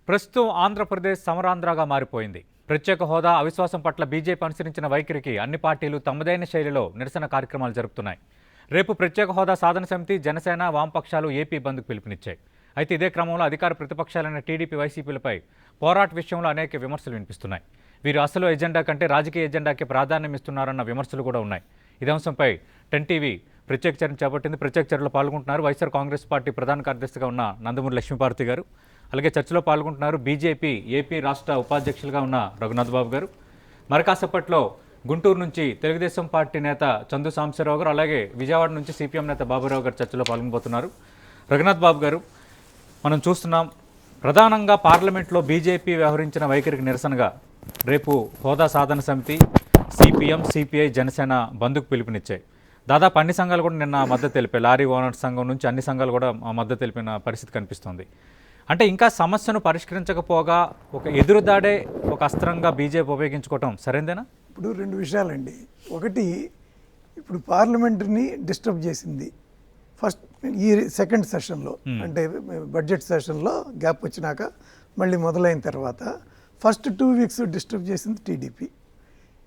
ప్రస్తుతం ఆంధ్రప్రదేశ్ సమరాంధ్రగా మారిపోయింది. ప్రత్యేక హోదా అవిశ్వాసం పట్ల బీజేపీ అనుసరించిన వైఖరికి అన్ని పార్టీలు తమదైన శైలిలో నిరసన కార్యక్రమాలు జరుపుతున్నాయి. రేపు ప్రత్యేక హోదా సాధన సమితి, జనసేన, వామపక్షాలు ఏపీ బంద్కు పిలుపునిచ్చాయి. అయితే ఇదే క్రమంలో అధికార ప్రతిపక్షాలైన టీడీపీ, వైసీపీలపై పోరాట విషయంలో అనేక విమర్శలు వినిపిస్తున్నాయి. వీరు అసలు ఎజెండా కంటే రాజకీయ ఎజెండాకి ప్రాధాన్యం ఇస్తున్నారన్న విమర్శలు కూడా ఉన్నాయి. ఇదే అంశంపై 10 టీవీ ప్రత్యేక చర్చ చేపట్టింది. ప్రత్యేక చర్చలో పాల్గొంటున్నారు వైఎస్ఆర్ కాంగ్రెస్ పార్టీ ప్రధాన కార్యదర్శిగా ఉన్న నందమూరి లక్ష్మీపార్వతి గారు. అలాగే చర్చలో పాల్గొంటున్నారు బీజేపీ ఏపీ రాష్ట్ర ఉపాధ్యక్షులుగా ఉన్న రఘునాథ్ బాబు గారు. మరి కాసేపట్లో గుంటూరు నుంచి తెలుగుదేశం పార్టీ నేత చందు సాంబశివరావు గారు, అలాగే విజయవాడ నుంచి సిపిఎం నేత బాబురావు గారు చర్చలో పాల్గొనబోతున్నారు. రఘునాథ్ బాబు గారు, మనం చూస్తున్నాం ప్రధానంగా పార్లమెంట్లో బీజేపీ వ్యవహరించిన వైఖరికి నిరసనగా రేపు హోదా సాధన సమితి, సిపిఎం, సిపిఐ, జనసేన బంద్కు పిలుపునిచ్చాయి. దాదాపు అన్ని సంఘాలు కూడా నిన్న మద్దతు తెలిపాయి. లారీ ఓనర్ సంఘం నుంచి అన్ని సంఘాలు కూడా మద్దతు తెలిపిన పరిస్థితి కనిపిస్తుంది. అంటే ఇంకా సమస్యను పరిష్కరించకపోగా ఒక ఎదురుదాడే ఒక అస్త్రంగా బీజేపీ ఉపయోగించుకోవటం సరైందేనా? ఇప్పుడు 2 విషయాలండి. ఒకటి, ఇప్పుడు పార్లమెంటుని డిస్టర్బ్ చేసింది ఫస్ట్ ఈ సెకండ్ సెషన్లో, అంటే బడ్జెట్ సెషన్లో గ్యాప్ వచ్చినాక మళ్ళీ మొదలైన తర్వాత ఫస్ట్ 2 వీక్స్ డిస్టర్బ్ చేసింది టీడీపీ.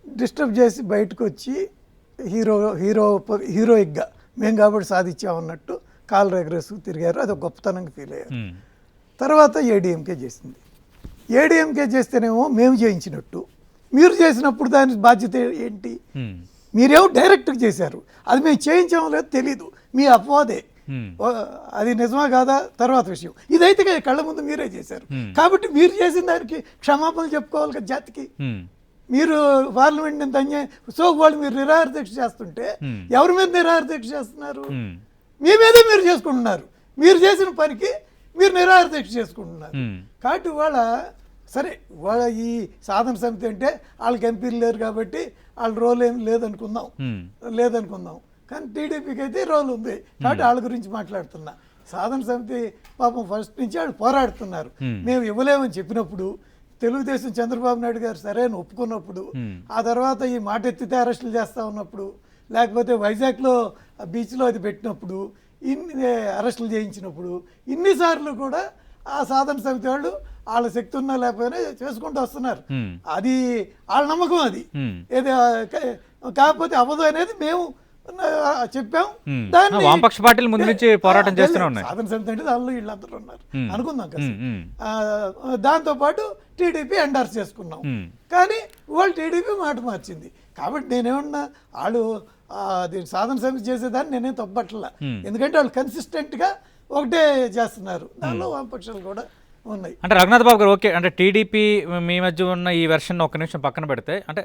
డిస్టర్బ్ చేసి బయటకు వచ్చి హీరోయిక్గా మేము కాబట్టి సాధించామన్నట్టు కాలు ఎగరేసుకు తిరిగారు. అది ఒక గొప్పతనంగా ఫీల్ అయ్యారు. తర్వాత ఏడీఎంకే చేసింది. ఏడీఎంకే చేస్తేనేమో మేము చేయించినట్టు, మీరు చేసినప్పుడు దాని బాధ్యత ఏంటి? మీరేమో డైరెక్ట్గా చేశారు, అది మేము చేయించామో లేదో తెలీదు, మీ అపవాదే. అది నిజమా కాదా తర్వాత విషయం. ఇదైతే కళ్ళ ముందు మీరే చేశారు కాబట్టి మీరు చేసిన దానికి క్షమాపణలు చెప్పుకోవాలి కదా జాతికి. మీరు పార్లమెంట్ సో వాళ్ళు మీరు నిరాహార దీక్ష చేస్తుంటే ఎవరి మీద నిరాహార దీక్ష చేస్తున్నారు? మీ మీదే మీరు చేసుకుంటున్నారు. మీరు చేసిన పనికి మీరు నిరాహార దీక్ష చేసుకుంటున్నారు. కాబట్టి వాళ్ళ సరే, వాళ్ళ ఈ సాధన సమితి అంటే వాళ్ళకి ఎంపీలు లేరు కాబట్టి వాళ్ళ రోల్ ఏం లేదనుకుందాం. కానీ టీడీపీకి అయితే రోల్ ఉంది కాబట్టి వాళ్ళ గురించి మాట్లాడుతున్నా. సాధన సమితి పాపం ఫస్ట్ నుంచి వాళ్ళు పోరాడుతున్నారు. మేము ఇవ్వలేమని చెప్పినప్పుడు, తెలుగుదేశం చంద్రబాబు నాయుడు గారు సరే అని ఒప్పుకున్నప్పుడు, ఆ తర్వాత ఈ మాట ఎత్తితే అరెస్టులు చేస్తూ ఉన్నప్పుడు, లేకపోతే వైజాగ్లో బీచ్లో అది పెట్టినప్పుడు, ఇన్ని అరెస్టులు చేయించినప్పుడు, ఇన్నిసార్లు కూడా ఆ సాధన సమితి వాళ్ళు వాళ్ళ శక్తి ఉన్నా లేకపోయినా చేసుకుంటూ వస్తున్నారు. అది వాళ్ళ నమ్మకం. అది ఏది కాకపోతే అవ్వదు అనేది మేము చెప్పాం. దాన్ని వామపక్ష పార్టీల ముందు నుంచి పోరాటం చేస్తూనే ఉన్నాయి. సాధన సమితి అంటే దానిలో వీళ్ళందరూ ఉన్నారు అనుకుందాం కదా. దాంతోపాటు టీడీపీ ఎండార్స్ చేసుకున్నాం. కానీ వాళ్ళు టీడీపీ మాట మార్చింది. కాబట్టి నేనేమన్నా వాళ్ళు సాధన సమితి చేసేదాన్ని నేనేం తప్పట్లా. ఎందుకంటే వాళ్ళు కన్సిస్టెంట్గా ఒకటే చేస్తున్నారు. దానిలో వామపక్షాలు కూడా ఉన్నాయి. అంటే రఘునాథ్ బాబు గారు, ఓకే, అంటే టీడీపీ మీ మధ్య ఉన్న ఈ వెర్షన్ ఒక్క నిమిషం పక్కన పెడితే, అంటే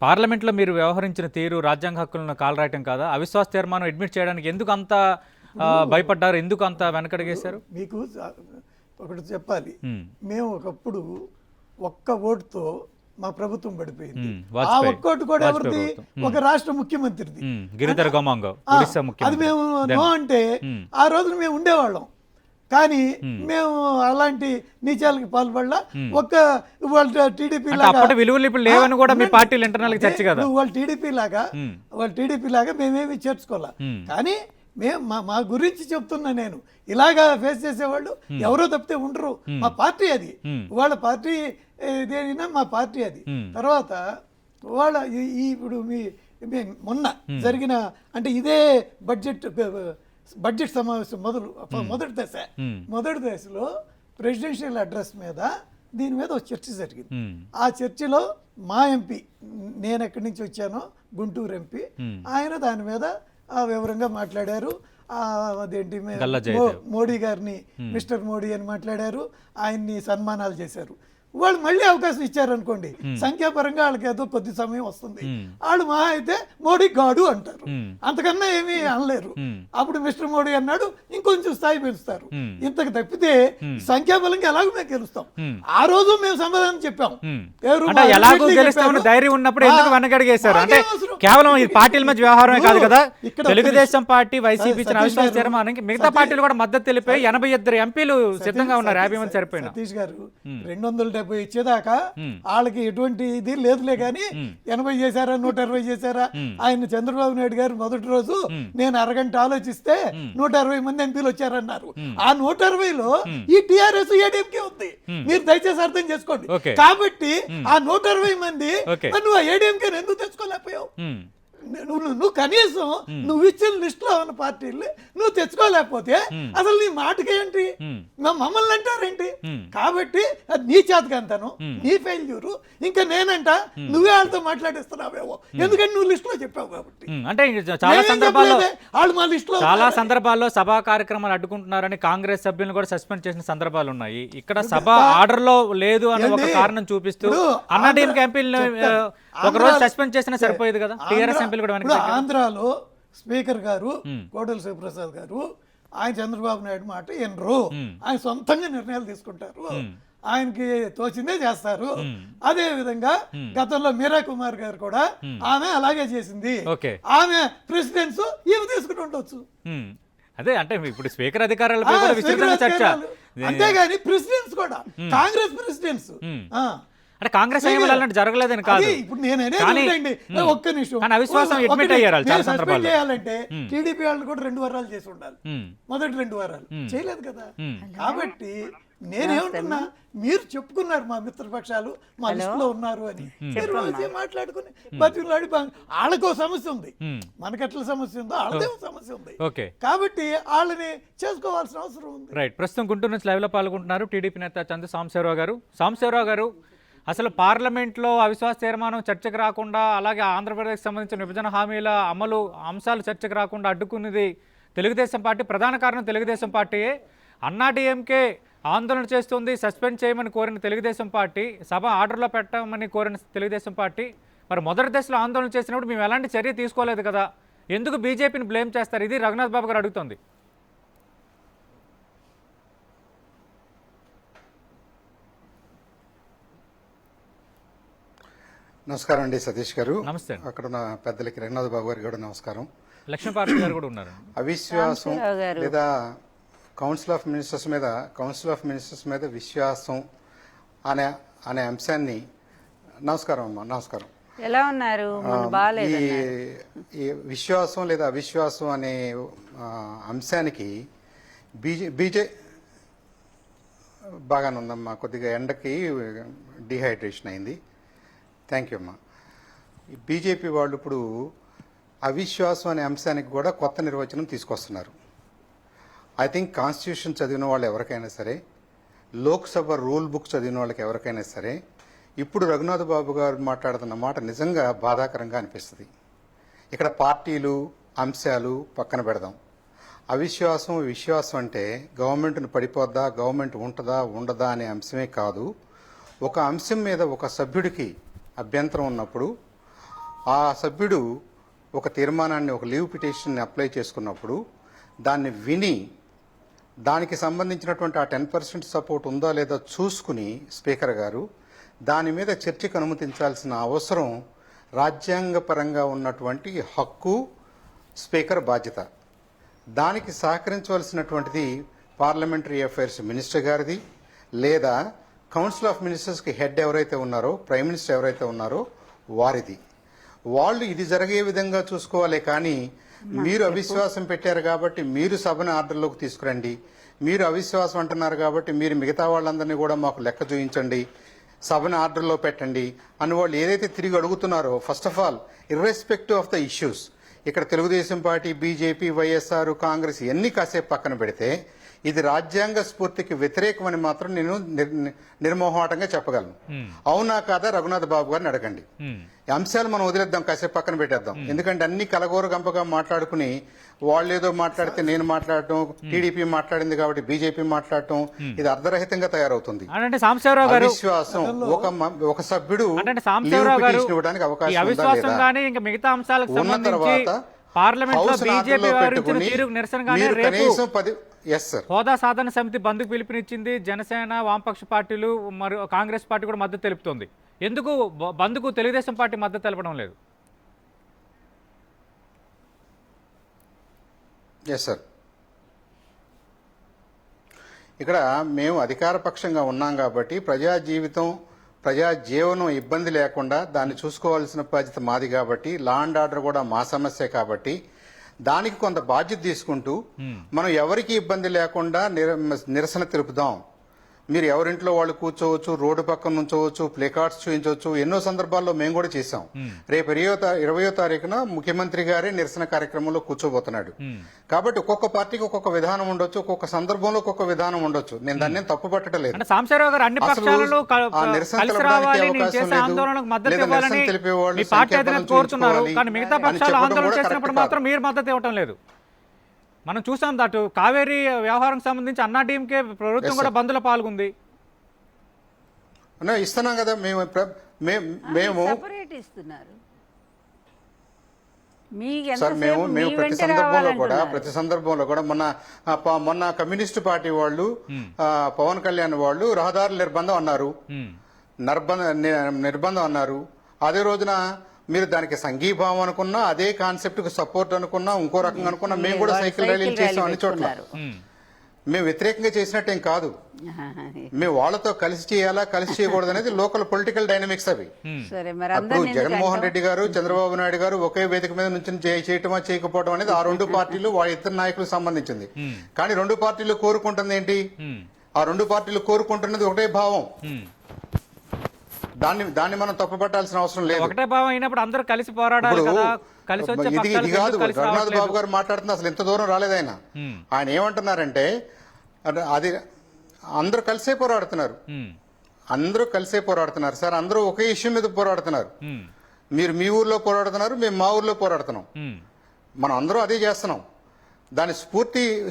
పార్లమెంట్లో మీరు వ్యవహరించిన తీరు రాజ్యాంగ హక్కులను కాలరాయటం కాదా? అవిశ్వాస తీర్మానం అడ్మిట్ చేయడానికి ఎందుకు అంత భయపడ్డారు? ఎందుకు అంత వెనకడిగేశారు? మీకు ఒకటి చెప్పాలి. మేము ఒకప్పుడు ఒక్క ఓటుతో మా ప్రభుత్వం పడిపోయింది. ఆ ఒక్కోటి కూడా ఎవరిది? ఒక రాష్ట్ర ముఖ్యమంత్రిది, గిరిధర్ గమాంగ్. అది మేము నో అంటే ఆ రోజున మేము ఉండేవాళ్ళం. కానీ మేము అలాంటి నీచాలకి పాల్పడలా. ఒక్క వాళ్ళ టీడీపీ లాగా వాళ్ళ టీడీపీ లాగా మేమేమి చేర్చుకోవాలా. కానీ మేము మా గురించి చెప్తున్నా. నేను ఇలాగా ఫేస్ చేసేవాళ్ళు ఎవరో తప్పితే ఉండరు. మా పార్టీ అది, వాళ్ళ పార్టీ ఏదైనా మా పార్టీ అది. తర్వాత వాళ్ళ ఇప్పుడు మొన్న జరిగిన అంటే ఇదే బడ్జెట్ సమావేశం మొదటి దశలో ప్రెసిడెన్షియల్ అడ్రస్ మీద దీని మీద ఒక చర్చ జరిగింది. ఆ చర్చలో మా ఎంపీ, నేను ఎక్కడి నుంచి వచ్చానో గుంటూరు ఎంపీ, ఆయన దాని మీద వివరంగా మాట్లాడారు. అదేంటి మోడీ గారిని మిస్టర్ మోడీ అని మాట్లాడారు. ఆయన్ని సన్మానాలు చేశారు. వాళ్ళు మళ్ళీ అవకాశం ఇచ్చారనుకోండి, సంఖ్యాపరంగా వాళ్ళకి ఏదో కొద్ది సమయం వస్తుంది. వాళ్ళు మహా అయితే మోడీ గాడు అంటారు, అంతకన్నా ఏమీ అనలేరు. అప్పుడు మిస్టర్ మోడీ అన్నాడు, ఇంకొంచెం స్థాయి పెంచుతారు. ఇంతకు తప్పితే సంఖ్యాబలంగా ఎలాగో మేము గెలుస్తాం. ఆ రోజు మేము సమాధానం చెప్పాం. ధైర్యం ఉన్నప్పుడు ఎందుకు వెనకడిగేశారు? అంటే కేవలం ఈ పార్టీల మధ్య వ్యవహారమే కాదు కదా. తెలుగుదేశం పార్టీ, వైసీపీ ఇచ్చిన అవిశ్వాస తీర్మానానికి మిగతా పార్టీలు కూడా మద్దతు తెలిపాయి. 82 ఎంపీలు సిద్ధంగా ఉన్నారు. 50 మంది సరిపోయిన. సతీష్ గారు 270 170 ఇచ్చేదాకా వాళ్ళకి ఎటువంటి ఇది లేదులే కానీ 80 చేశారా 120 చేశారా. ఆయన చంద్రబాబు నాయుడు గారు మొదటి రోజు నేను అరగంట ఆలోచిస్తే 160 మంది ఎంపీలు వచ్చారన్నారు. ఆ 160లో ఈ టిఆర్ఎస్ ఏడీఎంకే ఉంది. మీరు దయచేసి అర్థం చేసుకోండి. కాబట్టి ఆ 160 మంది నువ్వు ఏడీఎంకే ఎందుకు తెచ్చుకోలేకపోయావు? నువ్వు కనీసం నువ్వు ఇచ్చిన లిస్ట్ లో ఉన్న పార్టీలు నువ్వు తెచ్చుకోలేకపోతే అసలు నీ మాటకేంటి? మమ్మల్ని అంటారేంటి? కాబట్టి అది నీ చేతకంతను, నీ ఫెయిల్యూరు. ఇంకా నేనంట నువ్వే వాళ్ళతో మాట్లాడిస్తున్నావేమో, ఎందుకంటే నువ్వు లిస్ట్ లో చెప్పావు కాబట్టి. అంటే చాలా సందర్భాల్లో వాళ్ళు మా లిస్ట్ లో చాలా సందర్భాల్లో సభా కార్యక్రమాలు అడ్డుకుంటున్నారని కాంగ్రెస్ సభ్యులను కూడా సస్పెండ్ చేసిన సందర్భాలు ఉన్నాయి. ఇక్కడ సభ ఆర్డర్ లో లేదు అని ఒక కారణం చూపిస్తూ అన్నాడీఎంకే ఎంపీలు ఒక రోజు సస్పెండ్ చేసినా సరిపోయేది కదా. టీఆర్ఎస్ ఎంపీలు కూడా ఆంధ్రాలో స్పీకర్ గారు కోటల శివప్రసాద్ గారు ఆయన చంద్రబాబు నాయుడు మాట వినరు. ఆయన సొంతంగా నిర్ణయాలు తీసుకుంటారు, ఆయనకి తోచిందే చేస్తారు. అదే విధంగా గతంలో మీరా కుమార్ గారు కూడా ఆమె అలాగే చేసింది. ఆమె ప్రెసిడెన్స్ ఈమె తీసుకుని ఉండొచ్చు. అదే అంటే ఇప్పుడు స్పీకర్ అధికారాలపై కూడా విస్తృతంగా చర్చ. అంతేగాని ప్రెసిడెన్స్ కూడా కాంగ్రెస్ ప్రెసిడెన్స్ అంటే కాంగ్రెస్ ఏమీ జరగలేదని కాదు. ఇప్పుడు నేనేండి ఒక్క నిమిషం అవిశ్వాసం అడ్మిట్ అయ్యారు చాలా సందర్భాల్లో. చేయాలంటే టీడీపీ వాళ్ళు కూడా 2 వారాలు చేసి ఉండాలి. మొదటి 2 వారాలు చేయలేదు కదా. కాబట్టి నేనేమంటున్నా, మీరు చెప్పుకున్నారు మా మిత్రపక్షాలు మా లిస్ట్ లో ఉన్నారు అని. మాట్లాడుకుని బతిలాడి వాళ్ళకో సమస్య ఉంది, మనకట్ల సమస్య ఉందో వాళ్ళదే సమస్య ఉంది. కాబట్టి వాళ్ళని చేసుకోవాల్సిన అవసరం ఉంది. రైట్. ప్రస్తుతం గుంటూరు నుంచి లైవ్ లో పాల్గొంటున్నారు టీడీపీ నేత చందు సాంబశివరావు గారు. సాంబశివరావు గారు, అసలు పార్లమెంట్లో అవిశ్వాస తీర్మానం చర్చకు రాకుండా, అలాగే ఆంధ్రప్రదేశ్కి సంబంధించిన విభజన హామీల అమలు అంశాలు చర్చకు రాకుండా అడ్డుకున్నది తెలుగుదేశం పార్టీ. ప్రధాన కారణం తెలుగుదేశం పార్టీయే. అన్నాడీఎంకే ఆందోళన చేస్తుంది, సస్పెండ్ చేయమని కోరిన తెలుగుదేశం పార్టీ, సభ ఆర్డర్లో పెట్టమని కోరిన తెలుగుదేశం పార్టీ. మరి మొదటి దశలో ఆందోళన చేసినప్పుడు మేము ఎలాంటి చర్య తీసుకోలేదు కదా, ఎందుకు బీజేపీని బ్లేమ్ చేస్తారు? ఇది రఘునాథ్ బాబు గారు అడుగుతుంది. నమస్కారం అండి సతీష్ గారు. నమస్తే. అక్కడ ఉన్న పెద్దలకి రఘునాథ్ బాబు గారికి కూడా నమస్కారం. లక్ష్మీపార్టీ గారు కూడా ఉన్నారు. అవిశ్వాసం లేదా కౌన్సిల్ ఆఫ్ మినిస్టర్స్ మీద విశ్వాసం అనే అంశాన్ని, నమస్కారం అమ్మా, నమస్కారం, ఎలా ఉన్నారు? ఈ విశ్వాసం లేదా అవిశ్వాసం అనే అంశానికి బీజే బాగానే ఉందమ్మా, కొద్దిగా ఎండకి డిహైడ్రేషన్ అయింది. థ్యాంక్ యూ అమ్మా. బీజేపీ వాళ్ళు ఇప్పుడు అవిశ్వాసం అనే అంశానికి కూడా కొత్త నిర్వచనం తీసుకొస్తున్నారు. ఐ థింక్ కాన్స్టిట్యూషన్ చదివిన వాళ్ళు ఎవరికైనా సరే, లోక్సభ రూల్ బుక్ చదివిన వాళ్ళకి ఎవరికైనా సరే, ఇప్పుడు రఘునాథ్ బాబు గారు మాట్లాడుతున్న మాట నిజంగా బాధాకరంగా అనిపిస్తుంది. ఇక్కడ పార్టీలు అంశాలు పక్కన పెడదాం. విశ్వాసం అంటే గవర్నమెంట్ను పడిపోద్దా, గవర్నమెంట్ ఉంటుందా ఉండదా అనే అంశమే కాదు. ఒక అంశం మీద ఒక సభ్యుడికి అభ్యంతరం ఉన్నప్పుడు ఆ సభ్యుడు ఒక తీర్మానాన్ని, ఒక లీవ్ పిటిషన్ని అప్లై చేసుకున్నప్పుడు దాన్ని విని దానికి సంబంధించినటువంటి ఆ 10% సపోర్ట్ ఉందా లేదా చూసుకుని స్పీకర్ గారు దాని మీద చర్చకు అనుమతించాల్సిన అవసరం రాజ్యాంగపరంగా ఉన్నటువంటి హక్కు, స్పీకర్ బాధ్యత. దానికి సహకరించవలసినటువంటిది పార్లమెంటరీ అఫైర్స్ మినిస్టర్ గారిది, లేదా కౌన్సిల్ ఆఫ్ మినిస్టర్స్కి హెడ్ ఎవరైతే ఉన్నారో, ప్రైమ్ మినిస్టర్ ఎవరైతే ఉన్నారో వారిది. వాళ్ళు ఇది జరిగే విధంగా చూసుకోవాలి. కానీ మీరు అవిశ్వాసం పెట్టారు కాబట్టి మీరు సభను ఆర్డర్లోకి తీసుకురండి, మీరు అవిశ్వాసం అంటున్నారు కాబట్టి మీరు మిగతా వాళ్ళందరినీ కూడా మాకు లెక్క చూపించండి, సభను ఆర్డర్లో పెట్టండి అని వాళ్ళు ఏదైతే తిరిగి అడుగుతున్నారో, first of all irrespective of the issues, ఇక్కడ Telugu Desam party, BJP, YSR, Congress ఎన్ని కాసేపు పక్కన పెడితే ఇది రాజ్యాంగ స్ఫూర్తికి వ్యతిరేకమని మాత్రం నేను నిర్మోహమాటంగా చెప్పగలను. అవునా కాదా రఘునాథ్ బాబు గారిని అడగండి. అంశాలు మనం వదిలేద్దాం, కాసేపు పక్కన పెట్టేద్దాం. ఎందుకంటే అన్ని కలగోర గంపగా మాట్లాడుకుని వాళ్ళు ఏదో మాట్లాడితే నేను మాట్లాడటం, టీడీపీ మాట్లాడింది కాబట్టి బీజేపీ మాట్లాడటం, ఇది అర్ధరహితంగా తయారవుతుంది. అవిశ్వాసం ఒక సభ్యుడు ఇవ్వడానికి అవకాశం ఉన్న తర్వాత హోదా సాధన సమితి బంద్కు పిలుపునిచ్చింది. జనసేన, వామపక్ష పార్టీలు మరియు కాంగ్రెస్ పార్టీ కూడా మద్దతు తెలుపుతోంది. ఎందుకు బంద్కు తెలుగుదేశం పార్టీ మద్దతు తెలపడం లేదు? ఎస్ సార్, ఇక్కడ మేము అధికార పక్షంగా ఉన్నాం కాబట్టి ప్రజా జీవనం ఇబ్బంది లేకుండా దాన్ని చూసుకోవాల్సిన బాధ్యత మాది కాబట్టి, లా అండ్ ఆర్డర్ కూడా మా సమస్య కాబట్టి దానికి కొంత బాధ్యత తీసుకుంటూ మనం ఎవరికి ఇబ్బంది లేకుండా నిరసన తెలుపుదాం. మీరు ఎవరింట్లో వాళ్ళు కూర్చోవచ్చు, రోడ్డు పక్కన నుంచోవచ్చు, ప్లే కార్డ్స్ చూపించవచ్చు. ఎన్నో సందర్భాల్లో మేము కూడా చేశాం. రేపు 20వ తారీఖున ముఖ్యమంత్రి గారే నిరసన కార్యక్రమంలో కూర్చోబోతున్నాడు. కాబట్టి ఒక్కొక్క పార్టీకి ఒక్కొక్క విధానం ఉండొచ్చు, ఒక్కొక్క సందర్భంలో ఒక్కొక్క విధానం ఉండొచ్చు. నేను దాన్ని తప్పు పట్టడం లేదు. సాంబశివరావు గారు అన్ని పక్షాలలో ఆ నిరసన తెలపడానికి అవకాశం లేదు, లేదా నిరసన తెలిపే వాళ్ళు సంఖ్యాబలం చూపించుకోవాలి అని చెప్పడం కూడా కరెక్ట్ కాదు. మీరు మద్దతు ఇవ్వటం లేదు. మనం చూసాం అటు కావేరీ వ్యవహారం సంబంధించి అన్నా డీఎంకే ప్రభుత్వం కూడా బంద్లో పాల్గొంది. ఇస్తున్నాం కదా మేము సెపరేట్ ఇస్తున్నారు. సార్ మేము ప్రతి సందర్భంలో కూడా మొన్న కమ్యూనిస్టు పార్టీ వాళ్ళు, పవన్ కళ్యాణ్ వాళ్ళు రహదారుల నిర్బంధం అన్నారు. అదే రోజున మీరు దానికి సంఘీభావం అనుకున్నా, అదే కాన్సెప్ట్ కు సపోర్ట్ అనుకున్నా, ఇంకో రకంగా అనుకున్నా, మేము కూడా సైకిల్ ర్యాలీలు చేసాం అన్ని చోట్ల. మేము వ్యతిరేకంగా చేసినట్టేం కాదు. మేము వాళ్ళతో కలిసి చేయాలా కలిసి చేయకూడదు అనేది లోకల్ పొలిటికల్ డైనమిక్స్ అవి. అప్పుడు జగన్మోహన్ రెడ్డి గారు, చంద్రబాబు నాయుడు గారు ఒకే వేదిక మీద నుంచి చేయటమా చేయకపోవడం అనేది ఆ రెండు పార్టీలు వాళ్ళ ఇద్దరు నాయకులకు సంబంధించింది. కానీ రెండు పార్టీలు కోరుకుంటుంది ఏంటి? ఆ రెండు పార్టీలు కోరుకుంటున్నది ఒకటే భావం. దాన్ని మనం తప్పుపట్టాల్సిన అవసరం లేదు. ఒకటే భావం అయినప్పుడు అందరూ కలిసి పోరాడాలి కదా. ఇది కాదు. రఘునాథ్ బాబు గారు మాట్లాడుతున్నా అసలు ఇంత దూరం రాలేదు ఆయన. ఆయన ఏమంటున్నారంటే అది అందరూ కలిసే పోరాడుతున్నారు. సార్, అందరూ ఒకే ఇష్యూ మీద పోరాడుతున్నారు. మీరు మీ ఊర్లో పోరాడుతున్నారు, మేము మా ఊర్లో పోరాడుతున్నాం. మనం అందరూ అదే చేస్తున్నాం. దాని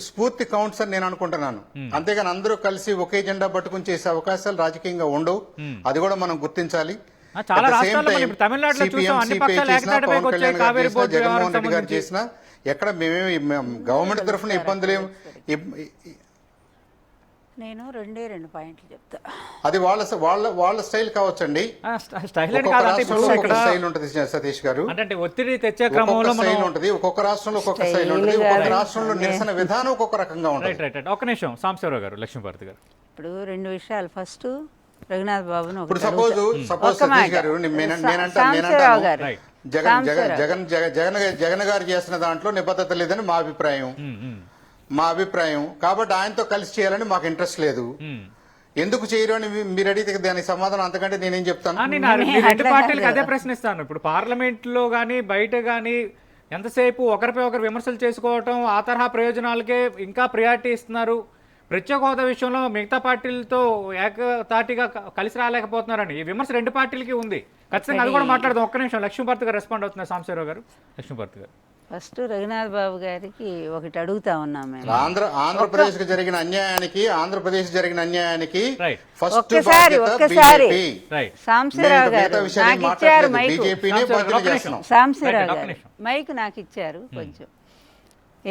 స్ఫూర్తి కౌంట్స్ అని నేను అనుకుంటున్నాను. అంతేగాని అందరూ కలిసి ఒకే జెండా పట్టుకుని చేసే అవకాశాలు రాజకీయంగా ఉండవు. అది కూడా మనం గుర్తించాలి. జగన్మోహన్ రెడ్డి గారు చేసిన ఎక్కడ మేమేమి గవర్నమెంట్ తరఫున ఇబ్బందులు నేను రెండు పాయింట్లు చెప్తా. అది వాళ్ళ స్టైల్ కావచ్చండి. స్టైల్ ఉంటుంది సతీష్ గారు. ఒత్తిడి తెచ్చే క్రమంలో స్టైల్ ఉంటుంది. ఒక్కొక్క రాష్ట్రంలో ఒక్కొక్క స్టైల్ ఉంటుంది. ఒక్కొక్క రాష్ట్రంలో నిరసన విధానం ఒక్కొక్క రకంగా ఉంటుంది. ఒక నిమిషం సాంబశివరావు గారు, లక్ష్మీభారతి గారు. ఇప్పుడు రెండు విషయాలు. ఫస్ట్ రఘునాథ్ బాబును ఇప్పుడు సపోజ్ సతీష్ గారు జగన్ గారు చేసిన దాంట్లో నిబద్ధత లేదని మా అభిప్రాయం. కాబట్టి ఆయనతో కలిసి చేయాలని మాకు ఇంట్రెస్ట్ లేదు. ఎందుకు చేయరు అని మీరు అడిగితే దానికి సమాధానం అంతకంటే నేనేం చెప్తాను? రెండు పార్టీలకు అదే ప్రశ్నిస్తాను. ఇప్పుడు పార్లమెంట్ లో గానీ బయట గానీ ఎంతసేపు ఒకరిపై ఒకరు విమర్శలు చేసుకోవటం, ఆ తరహా ప్రయోజనాలకే ఇంకా ప్రియారిటీ ఇస్తున్నారు. ప్రత్యేక హోదా విషయంలో మిగతా పార్టీలతో ఏకతాటిగా కలిసి రాలేకపోతున్నారని ఈ విమర్శ రెండు పార్టీలకి ఉంది. ఖచ్చితంగా అది కూడా మాట్లాడదాం. ఒక్క నిమిషం లక్ష్మీభారతి గారు రెస్పాండ్ అవుతున్నారు. సాంబశివరావు గారు, లక్ష్మీభారతి గారు. ఫస్ట్ రఘునాథ్ బాబు గారికి ఒకటి అడుగుతా ఉన్నాం మేము. ఆంధ్రప్రదేశ్ జరిగిన అన్యాయానికి ఒక్కసారి సాంబశివరావు గారు నాకు ఇచ్చారు మైక్ నాకు ఇచ్చారు. కొంచెం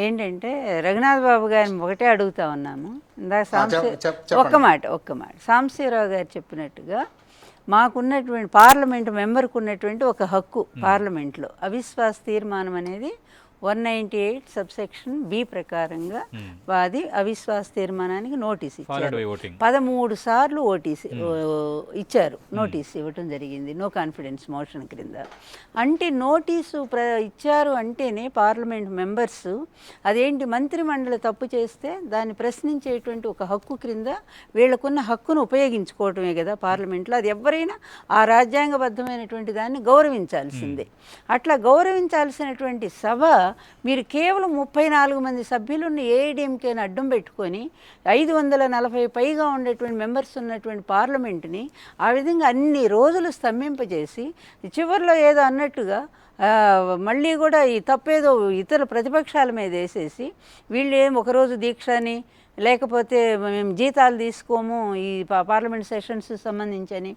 ఏంటంటే రఘునాథ్ బాబు గారిని ఒకటే అడుగుతా ఉన్నాము. ఇందాక ఒక్క మాట సాంబశివరావు గారు చెప్పినట్టుగా మాకున్నటువంటి పార్లమెంటు మెంబర్కు ఉన్నటువంటి ఒక హక్కు పార్లమెంట్లో అవిశ్వాస తీర్మానం అనేది 198 సబ్సెక్షన్ బి ప్రకారంగా అది అవిశ్వాస తీర్మానానికి నోటీస్ ఇచ్చారు. 13 సార్లు ఇచ్చారు. నోటీస్ ఇవ్వటం జరిగింది నో కాన్ఫిడెన్స్ మోషన్ క్రింద. అంటే నోటీసు ఇచ్చారు అంటేనే పార్లమెంట్ మెంబర్స్ అదేంటి మంత్రిమండలి తప్పు చేస్తే దాన్ని ప్రశ్నించేటువంటి ఒక హక్కు క్రింద వీళ్ళకున్న హక్కును ఉపయోగించుకోవటమే కదా పార్లమెంట్లో. అది ఎవరైనా ఆ రాజ్యాంగబద్ధమైనటువంటి దాన్ని గౌరవించాల్సిందే. అట్లా గౌరవించాల్సినటువంటి సభ మీరు కేవలం 34 మంది సభ్యులను ఏఐడిఎంకేని అడ్డం పెట్టుకొని 540 పైగా ఉండేటువంటి మెంబర్స్ ఉన్నటువంటి పార్లమెంటుని ఆ విధంగా అన్ని రోజులు స్తంభింపజేసి చివరిలో ఏదో అన్నట్టుగా మళ్ళీ కూడా ఈ తప్పేదో ఇతర ప్రతిపక్షాల మీద వేసేసి వీళ్ళు ఒకరోజు దీక్షని లేకపోతే మేము జీతాలు తీసుకోము ఈ పార్లమెంట్ సెషన్స్ సంబంధించని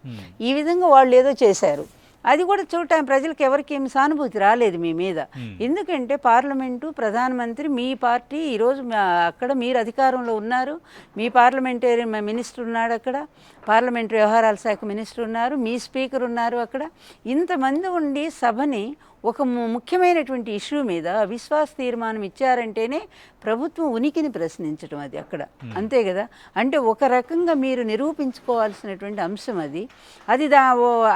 ఈ విధంగా వాళ్ళు ఏదో చేశారు. అది కూడా చూడటానికి ప్రజలకు ఎవరికి ఏమి సానుభూతి రాలేదు మీ మీద. ఎందుకంటే పార్లమెంటు ప్రధానమంత్రి మీ పార్టీ ఈరోజు అక్కడ మీరు అధికారంలో ఉన్నారు, మీ పార్లమెంటేరియన్ మినిస్టర్ ఉన్నాడు అక్కడ. పార్లమెంటరీ వ్యవహారాల శాఖ మినిస్టర్ ఉన్నారు, మీ స్పీకర్ ఉన్నారు. అక్కడ ఇంతమంది ఉండి సభని ఒక ముఖ్యమైనటువంటి ఇష్యూ మీద అవిశ్వాస తీర్మానం ఇచ్చారంటేనే ప్రభుత్వం ఉనికిని ప్రశ్నించడం అది అక్కడ, అంతే కదా. అంటే ఒక రకంగా మీరు నిరూపించుకోవాల్సినటువంటి అంశం అది. అది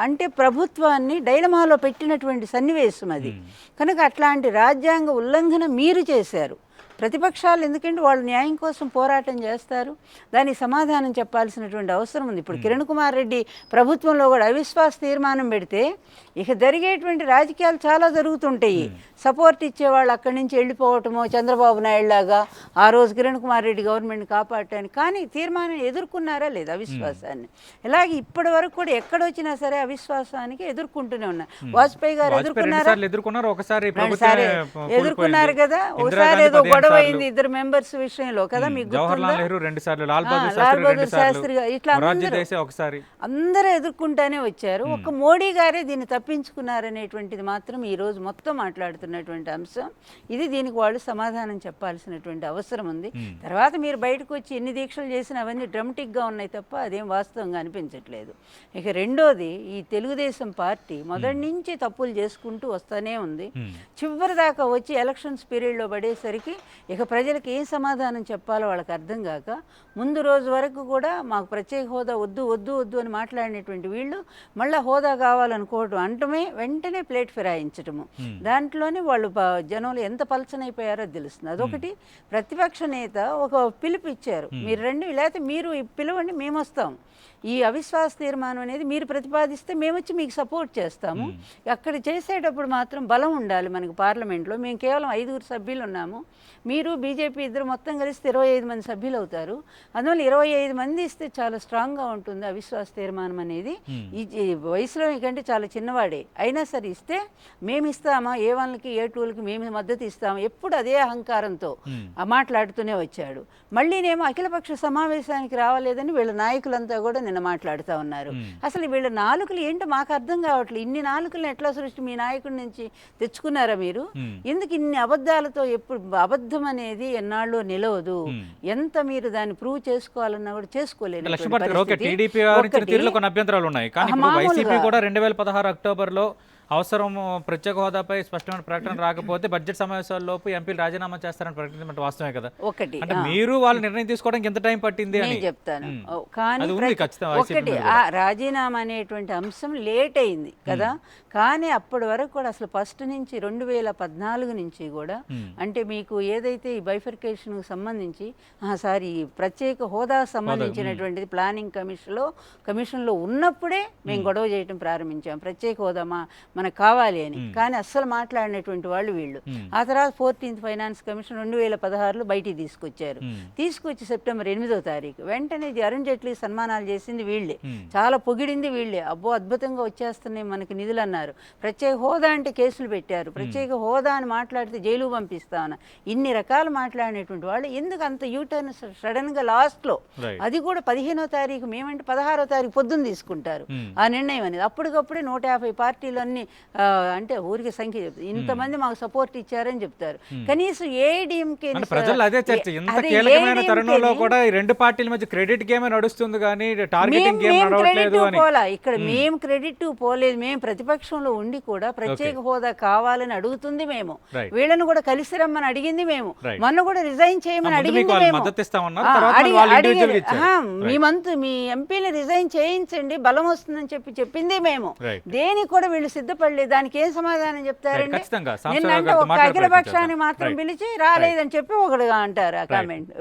అంటే ప్రభుత్వాన్ని డైలమాలో పెట్టినటువంటి సన్నివేశం అది. కనుక అట్లాంటి రాజ్యాంగ ఉల్లంఘన మీరు చేశారు. ప్రతిపక్షాలు ఎందుకంటే వాళ్ళు న్యాయం కోసం పోరాటం చేస్తారు, దానికి సమాధానం చెప్పాల్సినటువంటి అవసరం ఉంది. ఇప్పుడు కిరణ్ కుమార్ రెడ్డి ప్రభుత్వంలో కూడా అవిశ్వాస తీర్మానం పెడితే ఇక జరిగేటువంటి రాజకీయాలు చాలా జరుగుతుంటాయి. సపోర్ట్ ఇచ్చేవాళ్ళు అక్కడి నుంచి వెళ్ళిపోవటమో, చంద్రబాబు నాయుడు లాగా ఆ రోజు కిరణ్ కుమార్ రెడ్డి గవర్నమెంట్ కాపాడటానికి. కానీ తీర్మానం ఎదుర్కొన్నారా లేదా అవిశ్వాసాన్ని? ఇలాగే ఇప్పటి వరకు కూడా ఎక్కడొచ్చినా సరే అవిశ్వాసానికి ఎదుర్కొంటూనే ఉన్నారు. వాజ్పేయి గారు ఎదుర్కొన్నారా? ఎదుర్కొన్నారు కదా. ఒకసారి ఏదో గొడవ అయింది ఇద్దరు మెంబర్స్ విషయంలో కదా, మీకు లాల్ బహదూర్ శాస్త్రి ఇట్లా అందరూ ఎదుర్కొంటానే వచ్చారు. ఒక మోడీ గారే దీన్ని తప్పించుకున్నారనేటువంటిది మాత్రం ఈ రోజు మొత్తం మాట్లాడుతున్నటువంటి అంశం ఇది. దీనికి వాళ్ళు సమాధానం చెప్పాల్సినటువంటి అవసరం ఉంది. తర్వాత మీరు బయటకు వచ్చి ఎన్ని దీక్షలు చేసినా అవన్నీ డ్రమటిక్గా ఉన్నాయి తప్ప అదేం వాస్తవంగా అనిపించట్లేదు. ఇక రెండోది, ఈ తెలుగుదేశం పార్టీ మొదటి నుంచి తప్పులు చేసుకుంటూ వస్తూనే ఉంది. చివరి దాకా వచ్చి ఎలక్షన్స్ పీరియడ్లో పడేసరికి ఇక ప్రజలకు ఏం సమాధానం చెప్పాలో వాళ్ళకి అర్థం కాక ముందు రోజు వరకు కూడా మాకు ప్రత్యేక హోదా వద్దు వద్దు వద్దు అని మాట్లాడినటువంటి వీళ్ళు మళ్ళీ హోదా కావాలనుకోవటం అంటమే వెంటనే ప్లేట్ ఫిరాయించటము. దాంట్లోనే వాళ్ళు జనంలో ఎంత పలచనైపోయారో తెలుస్తుంది. అదొకటి. ప్రతిపక్ష నేత ఒక పిలుపు ఇచ్చారు, మీరు రండి, లేకపోతే మీరు పిలవండి, మేము వస్తాం. ఈ అవిశ్వాస తీర్మానం అనేది మీరు ప్రతిపాదిస్తే మేము వచ్చి మీకు సపోర్ట్ చేస్తాము. అక్కడ చేసేటప్పుడు మాత్రం బలం ఉండాలి మనకు. పార్లమెంట్లో మేము కేవలం 5 సభ్యులు ఉన్నాము, మీరు బీజేపీ ఇద్దరు మొత్తం కలిస్తే 25 మంది సభ్యులు అవుతారు. అందువల్ల 25 మంది ఇస్తే చాలా స్ట్రాంగ్గా ఉంటుంది అవిశ్వాస తీర్మానం అనేది. ఈ వయసులో కంటే చాలా చిన్నవాడే అయినా సరే ఇస్తే మేము ఇస్తామా, A1కి A2కి మేము మద్దతు ఇస్తాము, ఎప్పుడు అదే అహంకారంతో మాట్లాడుతూనే వచ్చాడు. మళ్ళీనేమో అఖిలపక్ష సమావేశానికి రావలేదని వీళ్ళ నాయకులంతా కూడా నిన్న మాట్లాడుతూ ఉన్నారు. అసలు వీళ్ళ నాలుకలు ఏంటో మాకు అర్థం కావట్లేదు. ఇన్ని నాలుకలను ఎట్లా సృష్టి మీ నాయకుడి నుంచి తెచ్చుకున్నారా మీరు? ఎందుకు ఇన్ని అబద్ధాలతో? ఎప్పుడు అబద్ధం అనేది ఎన్నాళ్ళు నిలవదు. ఎంత మీరు దాన్ని ప్రూవ్ చేసుకోవాలన్నా కూడా చేసుకోలేదు. అభ్యంతరాలు ఉన్నాయి కానీ వైసీపీ కూడా 2016 అక్టోబర్లో అవసరం ప్రత్యేక హోదాపై స్పష్టమైన ప్రకటన రాకపోతే బడ్జెట్ సమావేశాల్లోపు ఎంపీలు రాజీనామా చేస్తారని ప్రకటించడం వాస్తవమే కదా. ఒకటి అంటే మీరు వాళ్ళ నిర్ణయం తీసుకోవడానికి ఎంత టైం పట్టింది అని చెప్తాను. కానీ ఒకటి ఆ రాజీనామా అనేటువంటి అంశం లేట్ అయింది కదా. కానీ అప్పటి వరకు కూడా అసలు ఫస్ట్ నుంచి 2014 నుంచి కూడా అంటే మీకు ఏదైతే ఈ బైఫర్కేషన్కు సంబంధించి సారీ ప్రత్యేక హోదా సంబంధించినటువంటిది ప్లానింగ్ కమిషన్లో ఉన్నప్పుడే మేము గొడవ చేయడం ప్రారంభించాం. ప్రత్యేక హోదా మనకు కావాలి అని. కానీ అస్సలు మాట్లాడినటువంటి వాళ్ళు వీళ్ళు. ఆ తర్వాత 14th ఫైనాన్స్ కమిషన్ 2016లో బయటికి తీసుకొచ్చారు. తీసుకొచ్చి సెప్టెంబర్ 8వ తారీఖు వెంటనే అరుణ్ జైట్లీ సన్మానాలు చేసింది వీళ్ళే, చాలా పొగిడింది వీళ్ళే. అబ్బో అద్భుతంగా వచ్చేస్తున్నాయి మనకి నిధులు అన్నారు. ప్రత్యేక హోదా అంటే కేసులు పెట్టారు, ప్రత్యేక హోదా అని మాట్లాడితే జైలు పంపిస్తామని ఇన్ని రకాలు మాట్లాడినటువంటి వాళ్ళు ఎందుకు అంత యూటర్న్ సడన్ గా లాస్ట్ లో, అది కూడా 15వ తారీఖు, మేమంటే 16వ తారీఖు పొద్దున్న తీసుకుంటారు ఆ నిర్ణయం అనేది. అప్పటికప్పుడే 150 పార్టీలు అన్ని అంటే ఊరికి సంఖ్య చెప్తారు, ఇంతమంది మాకు సపోర్ట్ ఇచ్చారని చెప్తారు. కనీసం ఏఐడిఎంకే ప్రజలు అదే చర్చ. ఇంత కీలకమైన తరుణంలో కూడా ఈ రెండు పార్టీల మధ్య క్రెడిట్ గేమ్ నడుస్తుంది కానీ టార్గెటింగ్ గేమ్ నడవట్లేదు అని. ఇక్కడ మేము క్రెడిట్ పోలేదు, మేము ప్రతిపక్షంలో ఉండి కూడా ప్రత్యేక హోదా కావాలని అడుగుతుంది మేము, వీళ్ళని కూడా కలిసి రమ్మని అడిగింది మేము, మొన్న కూడా రిజైన్ చేయమని అడిగింది మేము. మీ ఎంపీని రిజైన్ చేయించండి బలం వస్తుందని చెప్పింది మేము. దేనికి కూడా వీళ్ళు సిద్ధపడలేదు. దానికి ఏం సమాధానం చెప్తారండి? నిన్నంటే ఒక అఖిల పక్షాన్ని మాత్రం పిలిచి రాలేదని చెప్పి ఒకడుగా అంటారు ఆ కామెంట్.